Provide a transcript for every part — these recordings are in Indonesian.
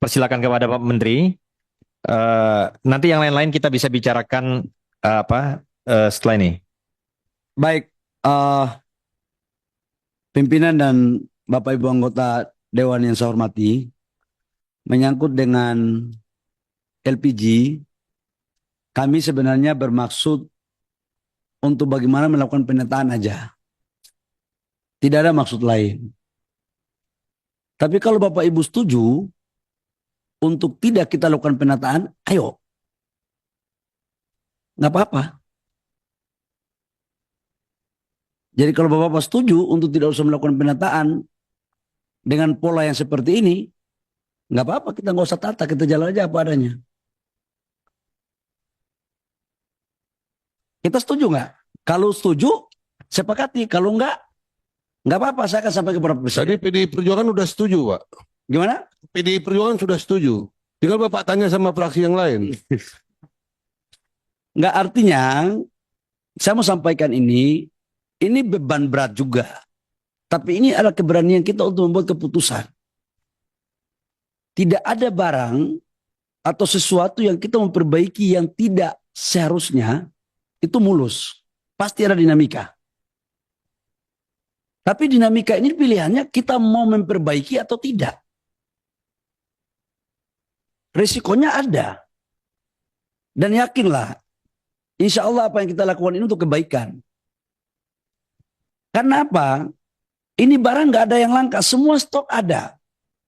persilakan kepada Pak Menteri. Nanti yang lain-lain kita bisa bicarakan setelah ini. Baik, eh, pimpinan dan Bapak Ibu anggota Dewan yang saya hormati, menyangkut dengan LPG, kami sebenarnya bermaksud untuk bagaimana melakukan penataan aja. Tidak ada maksud lain. Tapi kalau Bapak Ibu setuju untuk tidak kita lakukan penataan, ayo. Nggak apa-apa. Jadi kalau Bapak-Bapak setuju untuk tidak usah melakukan penataan dengan pola yang seperti ini, nggak apa-apa, kita nggak usah tata, kita jalan aja apa adanya. Kita setuju nggak? Kalau setuju, sepakati. Kalau nggak apa-apa, saya akan sampai kepada Presiden. Tadi PDI Perjuangan sudah setuju, Pak. Gimana? PDI Perjuangan sudah setuju. Tinggal Bapak tanya sama fraksi yang lain. Nggak, artinya, saya mau sampaikan ini beban berat juga. Tapi ini adalah keberanian kita untuk membuat keputusan. Tidak ada barang atau sesuatu yang kita memperbaiki yang tidak seharusnya itu mulus. Pasti ada dinamika. Tapi dinamika ini pilihannya kita mau memperbaiki atau tidak. Risikonya ada. Dan yakinlah, insya Allah apa yang kita lakukan ini untuk kebaikan. Karena apa? Ini barang nggak ada yang langka, semua stok ada.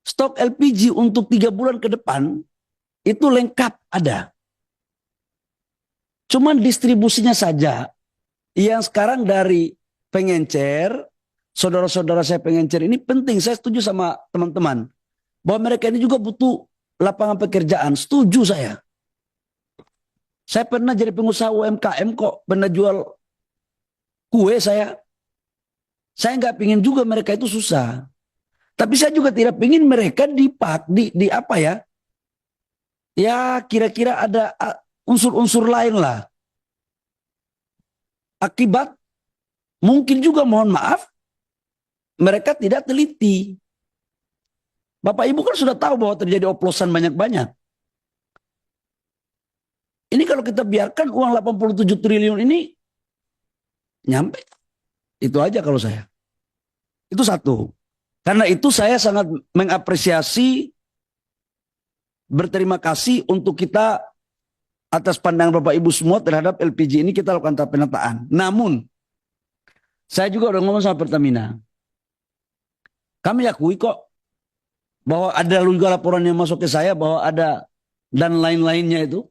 Stok LPG untuk 3 bulan ke depan itu lengkap ada. Cuman distribusinya saja yang sekarang dari pengencer, saudara-saudara saya pengencer ini penting. Saya setuju sama teman-teman bahwa mereka ini juga butuh lapangan pekerjaan. Setuju saya. Saya pernah jadi pengusaha UMKM kok, pernah jual kue saya. Saya nggak pingin juga mereka itu susah. Tapi saya juga tidak pingin mereka di apa ya? Ya kira-kira ada unsur-unsur lain lah. Akibat mungkin juga mohon maaf mereka tidak teliti. Bapak Ibu kan sudah tahu bahwa terjadi oplosan banyak-banyak. Ini kalau kita biarkan uang 87 triliun ini nyampe. Itu aja kalau saya. Itu satu. Karena itu saya sangat mengapresiasi, berterima kasih untuk kita atas pandangan Bapak Ibu semua terhadap LPG ini kita lakukan tahap penataan. Namun, saya juga udah ngomong sama Pertamina. Kami akui kok bahwa ada juga laporan yang masuk ke saya bahwa ada dan lain-lainnya itu.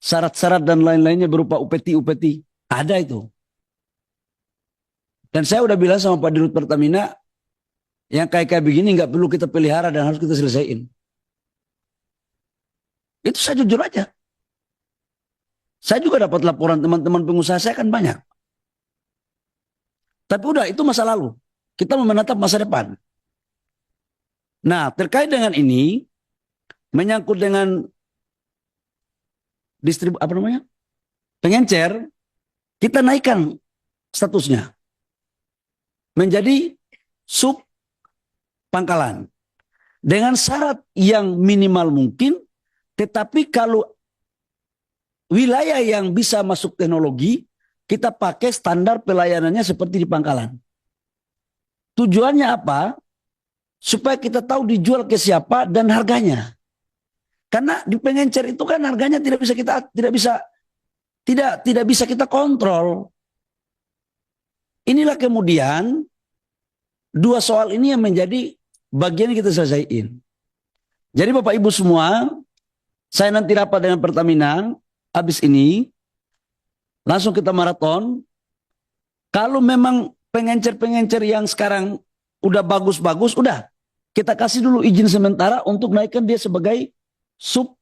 Syarat-syarat dan lain-lainnya berupa UPT. Ada itu. Dan saya udah bilang sama Pak Dirut Pertamina, yang kayak begini nggak perlu kita pelihara dan harus kita selesaiin. Itu saya jujur aja. Saya juga dapat laporan teman-teman pengusaha saya kan banyak. Tapi udah itu masa lalu. Kita mau menatap masa depan. Nah, terkait dengan ini, menyangkut dengan pengencer, kita naikkan statusnya menjadi sub pangkalan dengan syarat yang minimal mungkin, tetapi kalau wilayah yang bisa masuk teknologi kita pakai standar pelayanannya seperti di pangkalan. Tujuannya apa? Supaya kita tahu dijual ke siapa dan harganya. Karena di pengencer itu kan harganya tidak bisa kita kontrol. Inilah kemudian dua soal ini yang menjadi bagian yang kita selesaiin. Jadi Bapak Ibu semua, saya nanti rapat dengan Pertamina, habis ini langsung kita maraton. Kalau memang pengencer-pengencer yang sekarang udah bagus-bagus, udah kita kasih dulu izin sementara untuk naikkan dia sebagai sub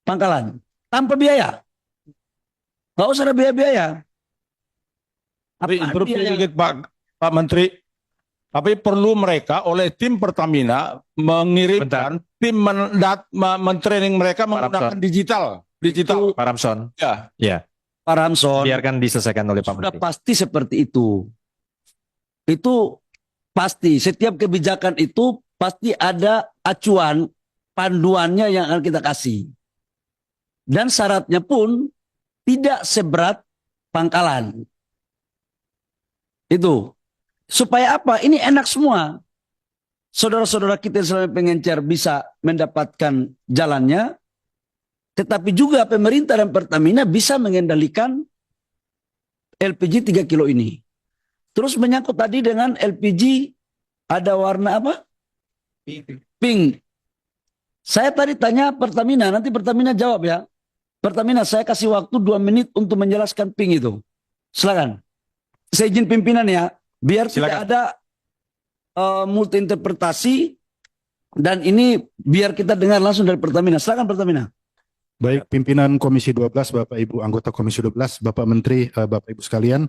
pangkalan tanpa biaya. Gak usah ada biaya-biaya. Interupsi sedikit Pak Menteri. Tapi perlu mereka oleh tim Pertamina mengirimkan tim men-training mereka menggunakan digital. Pak Ramson. Ya. Ya. Pak Ramson. Biarkan diselesaikan oleh Pak Sudah Menteri. pasti seperti itu. Itu pasti. Setiap kebijakan itu pasti ada acuan panduannya yang akan kita kasih. Dan syaratnya pun tidak seberat Pangkalan. Itu. Supaya apa? Ini enak semua. Saudara-saudara kita yang selama pengencer bisa mendapatkan jalannya, tetapi juga pemerintah dan Pertamina bisa mengendalikan LPG 3 kilo ini. Terus menyangkut tadi dengan LPG ada warna apa? Pink. Saya tadi tanya Pertamina, nanti Pertamina jawab ya. Pertamina, saya kasih waktu 2 menit untuk menjelaskan pink itu. Silakan. Saya izin pimpinan ya, biar tidak ada multi interpretasi, dan ini biar kita dengar langsung dari Pertamina. Silakan Pertamina. Baik, pimpinan Komisi 12, Bapak Ibu anggota Komisi 12, Bapak Menteri, Bapak Ibu sekalian,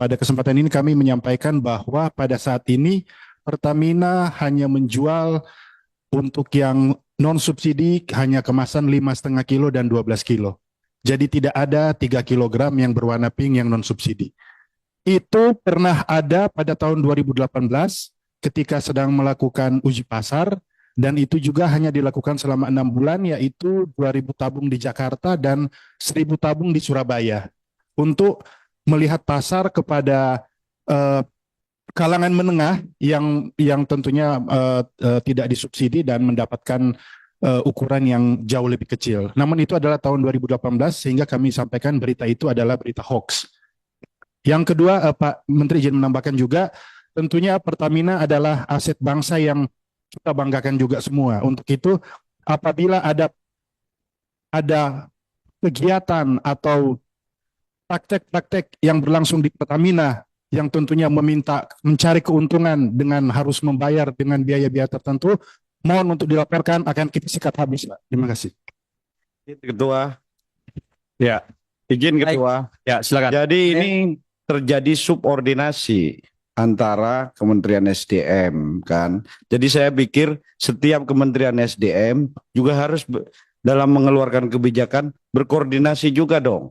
pada kesempatan ini kami menyampaikan bahwa pada saat ini Pertamina hanya menjual untuk yang non subsidi hanya kemasan 5,5 kilo dan 12 kilo. Jadi tidak ada 3 kilogram yang berwarna pink yang non subsidi. Itu pernah ada pada tahun 2018 ketika sedang melakukan uji pasar, dan itu juga hanya dilakukan selama 6 bulan, yaitu 2.000 tabung di Jakarta dan 1.000 tabung di Surabaya, untuk melihat pasar kepada kalangan menengah yang tentunya tidak disubsidi dan mendapatkan ukuran yang jauh lebih kecil. Namun itu adalah tahun 2018, sehingga kami sampaikan berita itu adalah berita hoax. Yang kedua, Pak Menteri izin menambahkan juga, tentunya Pertamina adalah aset bangsa yang kita banggakan juga semua. Untuk itu, apabila ada kegiatan atau praktek-praktek yang berlangsung di Pertamina yang tentunya mencari keuntungan dengan harus membayar dengan biaya-biaya tertentu, mohon untuk dilaporkan, akan kita sikat habis, Pak. Terima kasih. Ketua. Ya, Izin Ketua. ya silakan. Jadi ini terjadi subordinasi antara Kementerian SDM kan. Jadi saya pikir setiap Kementerian SDM juga harus dalam mengeluarkan kebijakan berkoordinasi juga dong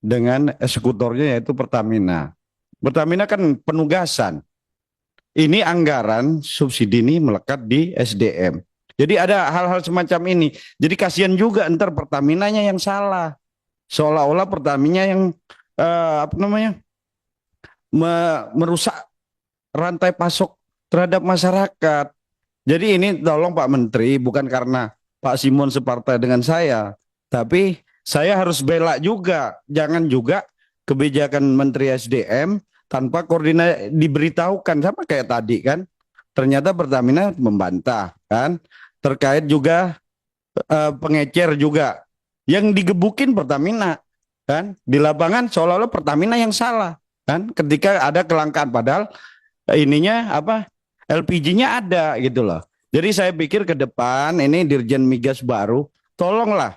dengan eksekutornya, yaitu Pertamina. Pertamina kan penugasan. Ini anggaran subsidi ini melekat di SDM. Jadi ada hal-hal semacam ini. Jadi kasihan juga ntar Pertaminanya yang salah. Seolah-olah Pertamina yang merusak rantai pasok terhadap masyarakat. Jadi ini tolong Pak Menteri, bukan karena Pak Simon separtai dengan saya, tapi saya harus bela juga. Jangan juga kebijakan Menteri SDM tanpa koordinasi diberitahukan, sama kayak tadi kan. Ternyata Pertamina membantah kan. Terkait juga pengecer juga. Yang digebukin Pertamina kan. Di lapangan seolah-olah Pertamina yang salah kan, ketika ada kelangkaan, padahal ininya apa, LPG-nya ada gitu loh. Jadi saya pikir ke depan ini Dirjen Migas baru, tolonglah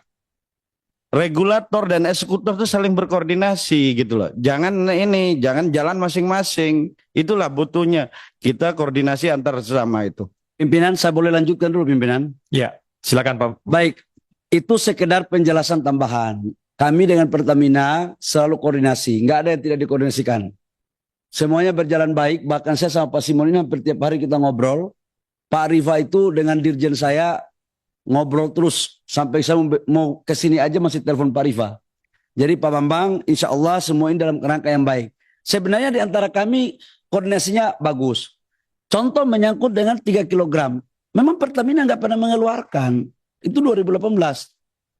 regulator dan eksekutor itu saling berkoordinasi gitu loh. Jangan jalan masing-masing. Itulah butuhnya kita koordinasi antar sesama itu. Pimpinan, saya boleh lanjutkan dulu pimpinan? Ya, silakan Pak. Baik, itu sekedar penjelasan tambahan. Kami dengan Pertamina selalu koordinasi, nggak ada yang tidak dikoordinasikan. Semuanya berjalan baik, bahkan saya sama Pak Simon ini hampir tiap hari kita ngobrol. Pak Rifa itu dengan dirjen saya ngobrol terus, sampai saya mau kesini aja masih telepon Pak Rifa. Jadi Pak Bambang, insya Allah semua ini dalam kerangka yang baik. Sebenarnya di antara kami koordinasinya bagus. Contoh menyangkut dengan 3 kilogram. Memang Pertamina nggak pernah mengeluarkan. Itu 2018.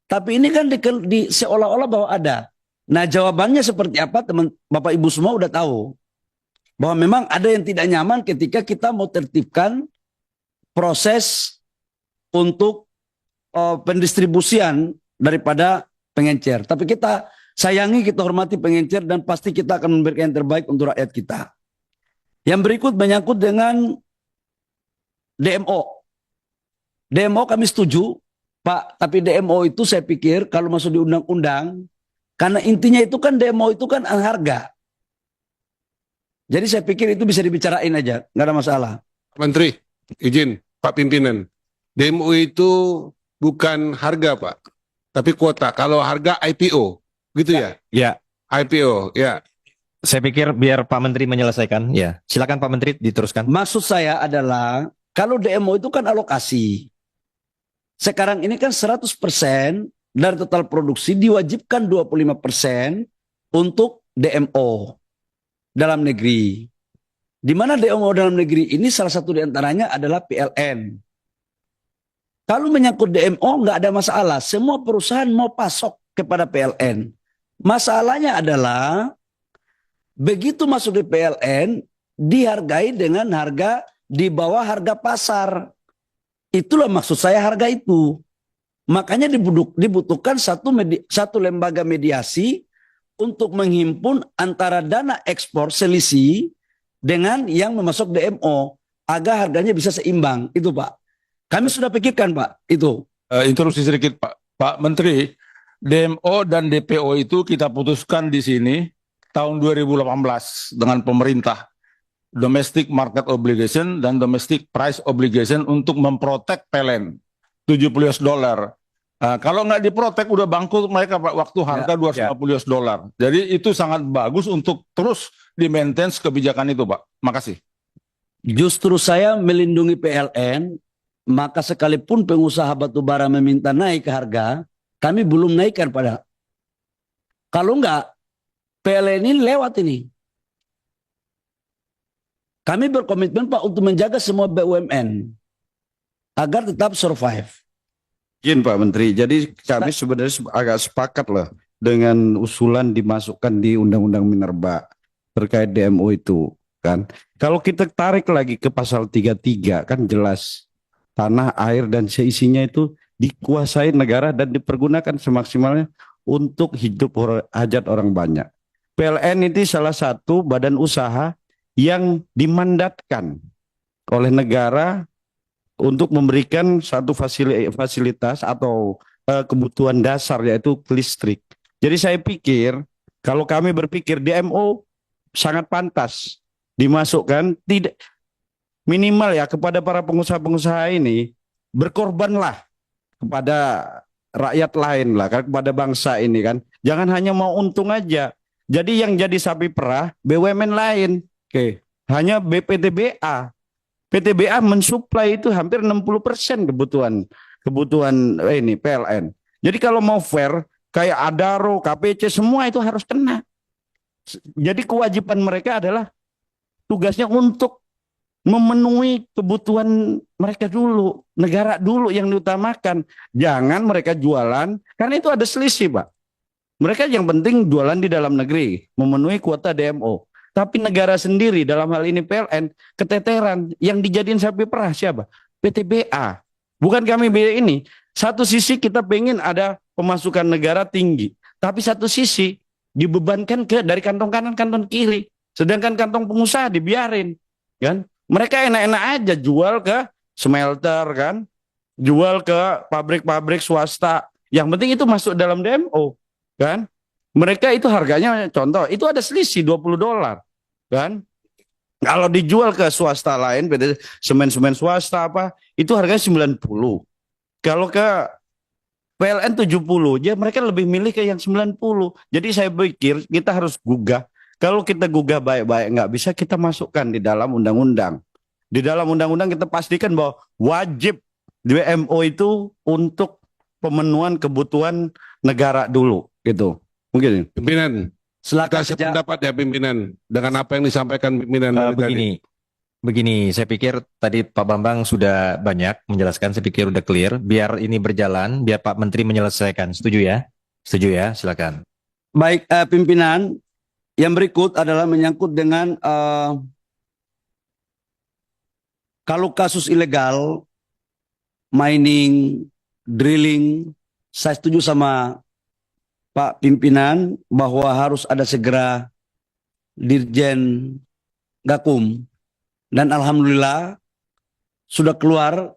Tapi ini kan seolah-olah bahwa ada. Nah jawabannya seperti apa, teman Bapak Ibu semua udah tahu. Bahwa memang ada yang tidak nyaman ketika kita mau tertibkan proses untuk pendistribusian daripada pengencer. Tapi kita sayangi, kita hormati pengencer, dan pasti kita akan memberikan yang terbaik untuk rakyat kita. Yang berikut menyangkut dengan DMO. DMO kami setuju, Pak, tapi DMO itu saya pikir kalau masuk di undang-undang, karena intinya itu kan DMO itu kan harga. Jadi saya pikir itu bisa dibicarain aja, nggak ada masalah. Menteri, izin Pak Pimpinan. DMO itu bukan harga Pak, tapi kuota. Kalau harga IPO, gitu ya? Ya, IPO, ya. saya pikir biar Pak Menteri menyelesaikan. Ya, silakan Pak Menteri diteruskan. Maksud saya adalah kalau DMO itu kan alokasi. Sekarang ini kan 100% dari total produksi diwajibkan 25% untuk DMO dalam negeri. Di mana DMO dalam negeri ini salah satu di antaranya adalah PLN. Kalau menyangkut DMO nggak ada masalah, semua perusahaan mau pasok kepada PLN. Masalahnya adalah begitu masuk di PLN dihargai dengan harga di bawah harga pasar. Itulah maksud saya harga itu. Makanya dibutuhkan satu lembaga mediasi untuk menghimpun antara dana ekspor selisih dengan yang memasok DMO agar harganya bisa seimbang. Itu Pak. Kami sudah pikirkan Pak itu. Interupsi sedikit Pak. Pak Menteri, DMO dan DPO itu kita putuskan di sini tahun 2018 dengan pemerintah. Domestic Market Obligation dan Domestic Price Obligation untuk memprotek PLN $70. Kalau nggak diprotek udah bangkrut mereka Pak, waktu harga $250. Jadi itu sangat bagus untuk terus di-maintain kebijakan itu Pak. Makasih. Justru saya melindungi PLN, maka sekalipun pengusaha batubara meminta naik harga, kami belum naikkan pada. Kalau enggak, PLN ini lewat ini. Kami berkomitmen Pak untuk menjaga semua BUMN agar tetap survive. Izin Pak Menteri, jadi kami sebenarnya agak sepakat lah dengan usulan dimasukkan di Undang-Undang Minerba terkait DMO itu kan. Kalau kita tarik lagi ke pasal 33 kan jelas tanah, air dan seisinya itu dikuasai negara dan dipergunakan semaksimalnya untuk hidup hajat orang banyak. PLN itu salah satu badan usaha yang dimandatkan oleh negara untuk memberikan satu fasilitas atau kebutuhan dasar yaitu listrik. Jadi saya pikir kalau kami berpikir DMO sangat pantas dimasukkan, tidak minimal ya kepada para pengusaha-pengusaha ini berkorbanlah kepada rakyat lain lah, kepada bangsa ini kan. Jangan hanya mau untung aja. Jadi yang jadi sapi perah BUMN lain. Oke, hanya BPTBA. PTBA mensuplai itu hampir 60% kebutuhan ini PLN. Jadi kalau mau fair, kayak Adaro, KPC semua itu harus kena. Jadi kewajiban mereka adalah tugasnya untuk memenuhi kebutuhan mereka dulu, negara dulu yang diutamakan. Jangan mereka jualan, karena itu ada selisih, Pak. Mereka yang penting jualan di dalam negeri, memenuhi kuota DMO. Tapi negara sendiri dalam hal ini PLN keteteran, yang dijadiin sapi perah siapa? PTBA. Bukan kami beda ini. Satu sisi kita pengen ada pemasukan negara tinggi, tapi satu sisi dibebankan dari kantong kanan kantong kiri. Sedangkan kantong pengusaha dibiarin, kan? Mereka enak-enak aja jual ke smelter kan, jual ke pabrik-pabrik swasta. Yang penting itu masuk dalam DMO, kan? Mereka itu harganya contoh, itu ada selisih $20. Kan? Kalau dijual ke swasta lain, semen-semen swasta apa, itu harganya 90. Kalau ke PLN 70, ya mereka lebih milih ke yang 90. Jadi saya pikir kita harus gugah. Kalau kita gugah baik-baik, nggak bisa kita masukkan di dalam undang-undang. Di dalam undang-undang kita pastikan bahwa wajib DMO itu untuk pemenuhan kebutuhan negara dulu, gitu. Mungkin. Pimpinan, Silakan kasih saja. pendapat ya pimpinan dengan apa yang disampaikan pimpinan dari tadi. Begini, saya pikir tadi Pak Bambang sudah banyak menjelaskan, saya pikir udah clear. Biar ini berjalan, biar Pak Menteri menyelesaikan. Setuju ya? Setuju ya? Silakan. Baik, pimpinan, yang berikut adalah menyangkut dengan kalau kasus ilegal, mining, drilling, saya setuju sama Pak Pimpinan bahwa harus ada segera Dirjen Gakum. Dan alhamdulillah sudah keluar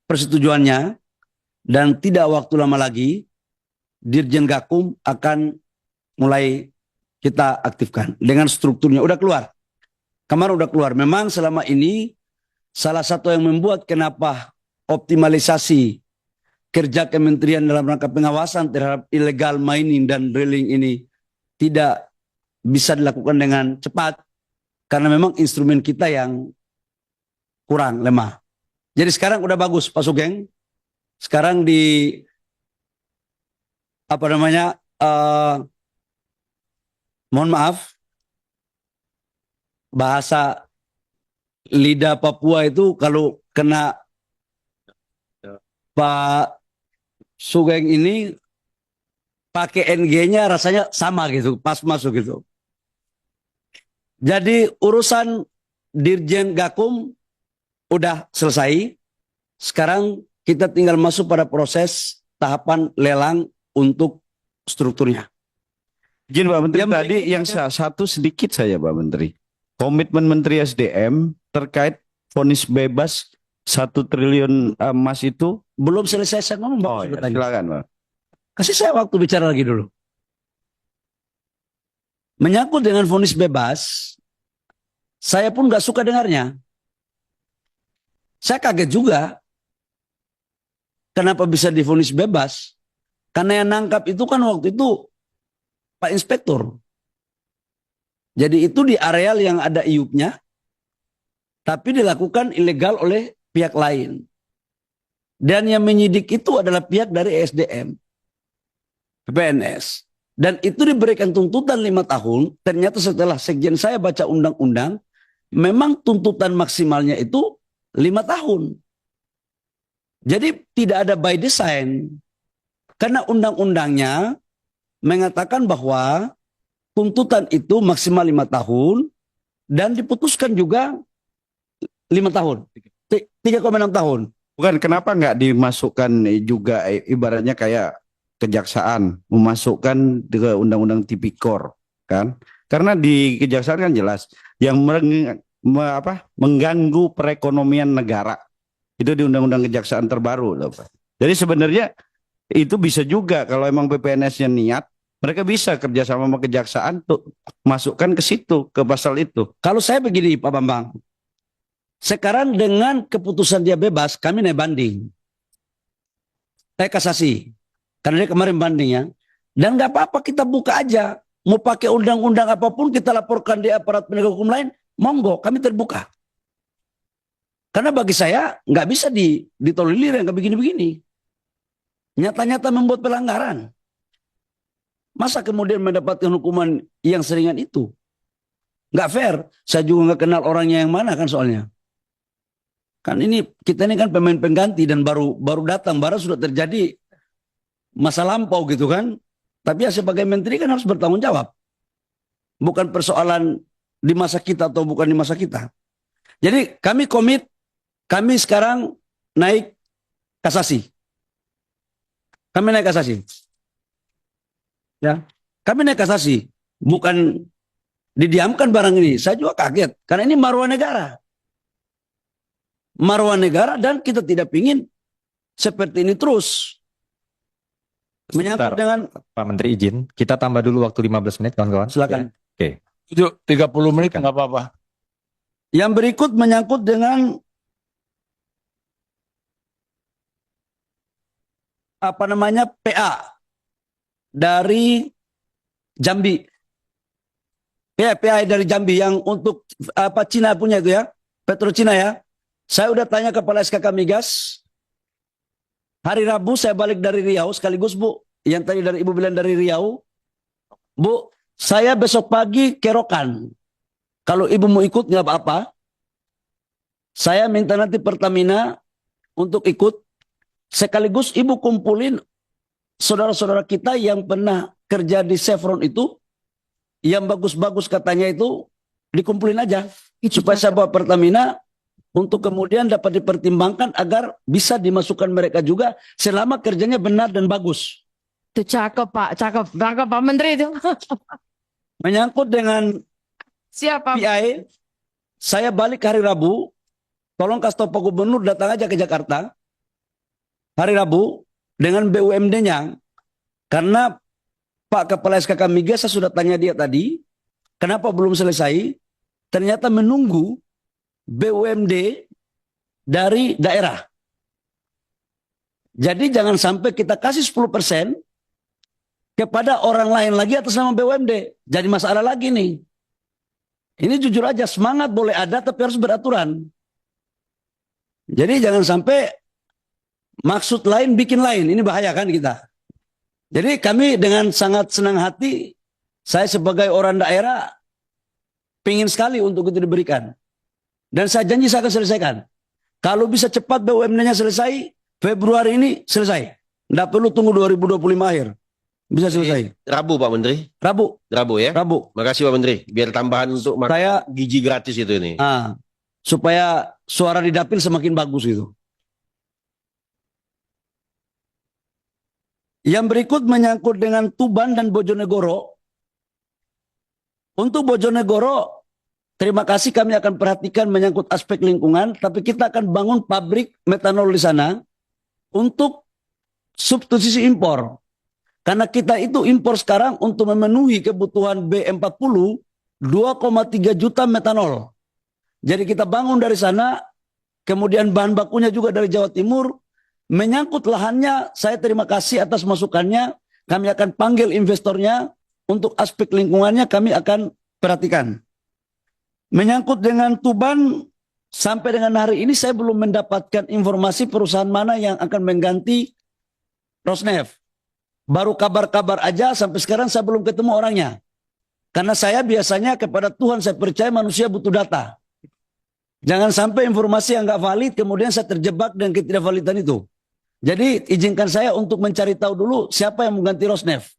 persetujuannya dan tidak waktu lama lagi Dirjen Gakum akan mulai kita aktifkan dengan strukturnya. Udah keluar. Kemarin udah keluar. Memang selama ini salah satu yang membuat kenapa optimalisasi kerja kementerian dalam rangka pengawasan terhadap illegal mining dan drilling ini tidak bisa dilakukan dengan cepat karena memang instrumen kita yang kurang lemah. Jadi sekarang udah bagus Pak Sugeng. sekarang di apa namanya, mohon maaf, bahasa lidah Papua itu kalau kena Pak Sugeng ini pakai NG-nya rasanya sama gitu, pas masuk gitu. Jadi urusan Dirjen Gakum udah selesai. Sekarang kita tinggal masuk pada proses tahapan lelang untuk strukturnya. Izin Pak Menteri, Yang tadi berikutnya- yang satu sedikit saja Pak Menteri. Komitmen Menteri SDM terkait vonis bebas 1 triliun emas itu. Belum selesai saya ngomong, Pak. Oh Sudah ya, tanya. silakan Pak. Kasih saya waktu bicara lagi dulu. Menyangkut dengan vonis bebas, saya pun nggak suka dengarnya. Saya kaget juga. Kenapa bisa divonis bebas? Karena yang nangkap itu kan waktu itu Pak Inspektur. Jadi itu di areal yang ada iupnya, tapi dilakukan ilegal oleh pihak lain. Dan yang menyidik itu adalah pihak dari SDM, PNS. Dan itu diberikan tuntutan 5 tahun. Ternyata setelah sekjen saya baca undang-undang, memang tuntutan maksimalnya itu 5 tahun. Jadi tidak ada by design. Karena undang-undangnya mengatakan bahwa tuntutan itu maksimal 5 tahun dan diputuskan juga 5 tahun. 3,6 tahun. Bukan, kenapa nggak dimasukkan juga ibaratnya kayak kejaksaan memasukkan ke undang-undang tipikor kan? Karena di kejaksaan kan jelas yang mengganggu perekonomian negara itu di undang-undang kejaksaan terbaru loh, Pak. Jadi sebenarnya itu bisa juga kalau emang PPNS-nya niat, mereka bisa kerjasama sama kejaksaan tuh masukkan ke situ, ke pasal itu. Kalau saya begini Pak Bambang, sekarang dengan keputusan dia bebas, kami naik banding. Kasasi. Karena dia kemarin banding ya. Dan nggak apa-apa kita buka aja. Mau pakai undang-undang apapun kita laporkan di aparat penegak hukum lain, monggo kami terbuka. Karena bagi saya nggak bisa ditolerir yang kayak begini-begini. Nyata-nyata membuat pelanggaran. Masa kemudian mendapatkan hukuman yang seringan itu? Nggak fair. Saya juga nggak kenal orangnya yang mana kan soalnya. Kan kita ini kan pemain pengganti dan baru datang, baru sudah terjadi masa lampau gitu kan. Tapi ya sebagai menteri kan harus bertanggung jawab. Bukan persoalan di masa kita atau bukan di masa kita. Jadi kami komit, kami sekarang naik kasasi. Kami naik kasasi. Ya, kami naik kasasi. Bukan didiamkan barang ini. Saya juga kaget. Karena ini maruah negara. Maruah negara dan kita tidak ingin seperti ini terus. Menyangkut Sebentar, dengan, Pak Menteri izin, kita tambah dulu waktu 15 menit kawan-kawan. silakan. Ya. Itu 30 menit nggak apa-apa. Yang berikut menyangkut dengan apa namanya PA dari Jambi. PA dari Jambi yang untuk apa Cina punya itu ya, Petro Cina ya. Saya udah tanya kepala SKK Migas. Hari Rabu saya balik dari Riau sekaligus Bu, yang tadi dari Ibu bilang dari Riau. Bu, saya besok pagi kerokan. Kalau Ibu mau ikut nggak apa-apa. Saya minta nanti Pertamina untuk ikut. Sekaligus Ibu kumpulin saudara-saudara kita yang pernah kerja di Chevron itu. Yang bagus-bagus katanya itu dikumpulin aja. Supaya saya bawa Pertamina untuk kemudian dapat dipertimbangkan agar bisa dimasukkan mereka juga selama kerjanya benar dan bagus. Itu cakep Pak, cakep Pak Menteri itu. Menyangkut dengan Siapa? PI, saya balik hari Rabu. Tolong kasih tahu Pak Gubernur datang aja ke Jakarta hari Rabu dengan BUMD-nya. Karena Pak Kepala SKK Migas saya sudah tanya dia tadi, kenapa belum selesai? Ternyata menunggu BUMD dari daerah. Jadi jangan sampai kita kasih 10% kepada orang lain lagi atas nama BUMD. Jadi masalah lagi nih. Ini jujur aja, semangat boleh ada tapi harus beraturan. Jadi jangan sampai maksud lain bikin lain. Ini bahaya kan kita. Jadi kami dengan sangat senang hati, saya sebagai orang daerah pingin sekali untuk itu diberikan. Dan saya janji saya akan selesaikan. Kalau bisa cepat BUMN-nya selesai, Februari ini selesai. Nggak perlu tunggu 2025 akhir. Bisa selesai. Rabu Pak Menteri. Rabu. Rabu ya. Rabu. Makasih Pak Menteri. Biar tambahan untuk makan Saya gizi gratis itu ini. supaya suara di dapil semakin bagus gitu. Yang berikut menyangkut dengan Tuban dan Bojonegoro. Untuk Bojonegoro, terima kasih kami akan perhatikan menyangkut aspek lingkungan, tapi kita akan bangun pabrik metanol di sana untuk substitusi impor. Karena kita itu impor sekarang untuk memenuhi kebutuhan B40 2,3 juta metanol. Jadi kita bangun dari sana, kemudian bahan bakunya juga dari Jawa Timur. Menyangkut lahannya, saya terima kasih atas masukannya. Kami akan panggil investornya, untuk aspek lingkungannya kami akan perhatikan. Menyangkut dengan Tuban, sampai dengan hari ini saya belum mendapatkan informasi perusahaan mana yang akan mengganti Rosneft. Baru kabar-kabar aja, sampai sekarang saya belum ketemu orangnya. Karena saya biasanya kepada Tuhan saya percaya, manusia butuh data. Jangan sampai informasi yang nggak valid kemudian saya terjebak dengan ketidakvalidan itu. Jadi izinkan saya untuk mencari tahu dulu siapa yang mengganti Rosneft.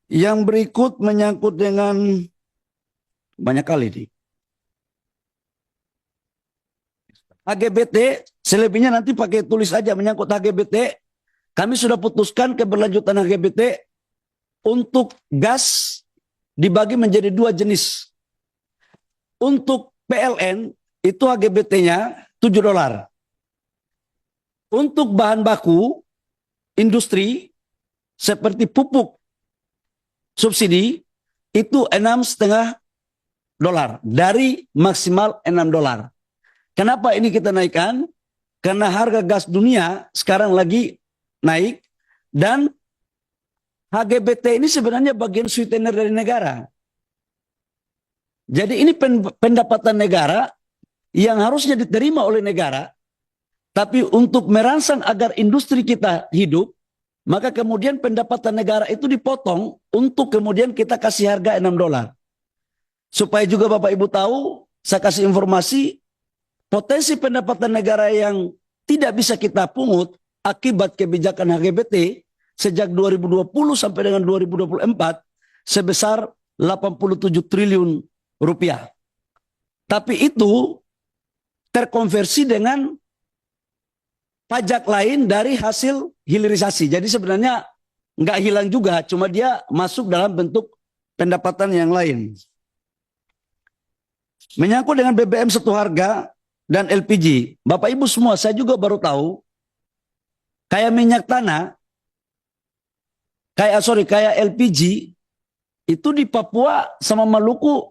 Yang berikut menyangkut dengan banyak kali nih. HGBT, selebihnya nanti pakai tulis aja menyangkut HGBT. Kami sudah putuskan keberlanjutan HGBT untuk gas dibagi menjadi 2 jenis. Untuk PLN itu HGBT-nya $7. Untuk bahan baku industri seperti pupuk subsidi itu $6,5 dari maksimal $6. Kenapa ini kita naikkan? Karena harga gas dunia sekarang lagi naik dan HGBT ini sebenarnya bagian sweetener dari negara. Jadi ini pendapatan negara yang harusnya diterima oleh negara, tapi untuk merangsang agar industri kita hidup, maka kemudian pendapatan negara itu dipotong untuk kemudian kita kasih harga $6. Supaya juga Bapak Ibu tahu, saya kasih informasi, potensi pendapatan negara yang tidak bisa kita pungut akibat kebijakan HGBT sejak 2020 sampai dengan 2024 sebesar 87 triliun rupiah. Tapi itu terkonversi dengan pajak lain dari hasil hilirisasi. Jadi sebenarnya nggak hilang juga, cuma dia masuk dalam bentuk pendapatan yang lain. Menyangkut dengan BBM satu harga dan LPG. Bapak Ibu semua, saya juga baru tahu, kayak minyak tanah, kayak LPG, itu di Papua sama Maluku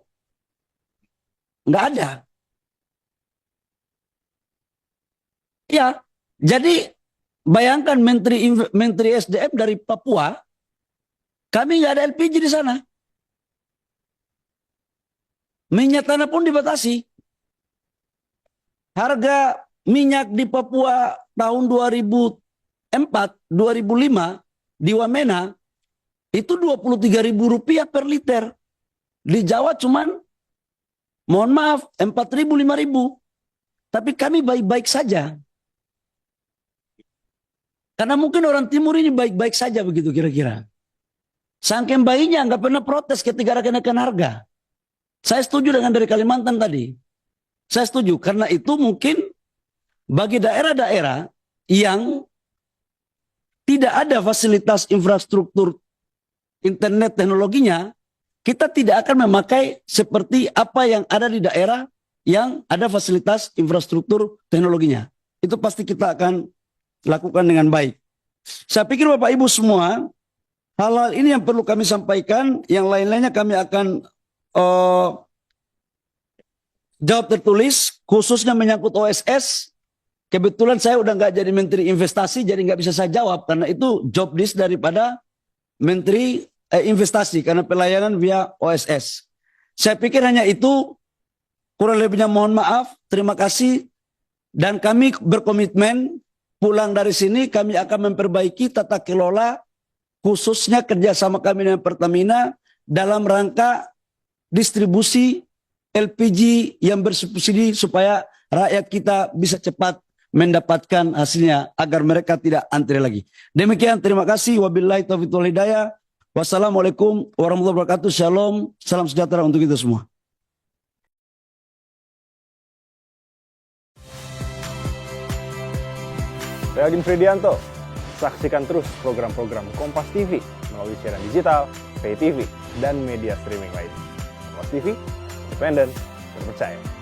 nggak ada. Ya, jadi bayangkan Menteri SDM dari Papua, kami nggak ada LPG di sana. Minyak tanah pun dibatasi. Harga minyak di Papua tahun 2004-2005 di Wamena itu Rp23.000 per liter. Di Jawa cuman, mohon maaf, 4.000, 5.000. Tapi kami baik-baik saja. Karena mungkin orang timur ini baik-baik saja begitu kira-kira. Saking baiknya nggak pernah protes ketika ada kenaikan harga. Saya setuju dengan dari Kalimantan tadi. Saya setuju, karena itu mungkin bagi daerah-daerah yang tidak ada fasilitas infrastruktur internet teknologinya, kita tidak akan memakai seperti apa yang ada di daerah yang ada fasilitas infrastruktur teknologinya. Itu pasti kita akan lakukan dengan baik. Saya pikir Bapak Ibu semua, hal-hal ini yang perlu kami sampaikan, yang lain-lainnya kami akan jawab tertulis, khususnya menyangkut OSS. Kebetulan saya udah nggak jadi Menteri Investasi, jadi nggak bisa saya jawab karena itu job list daripada Menteri Investasi karena pelayanan via OSS. Saya pikir hanya itu, kurang lebihnya mohon maaf, terima kasih, dan kami berkomitmen pulang dari sini kami akan memperbaiki tata kelola khususnya kerjasama kami dengan Pertamina dalam rangka distribusi LPG yang bersubsidi supaya rakyat kita bisa cepat mendapatkan hasilnya agar mereka tidak antri lagi. Demikian, terima kasih. Wabillahi taufiq wal hidayah. Wassalamualaikum warahmatullahi wabarakatuh. Shalom, salam sejahtera untuk kita semua. Saya Agin Fridianto. Saksikan terus program-program Kompas TV melalui siaran digital, pay TV, dan media streaming lain. Kompas TV, independen, terpercaya.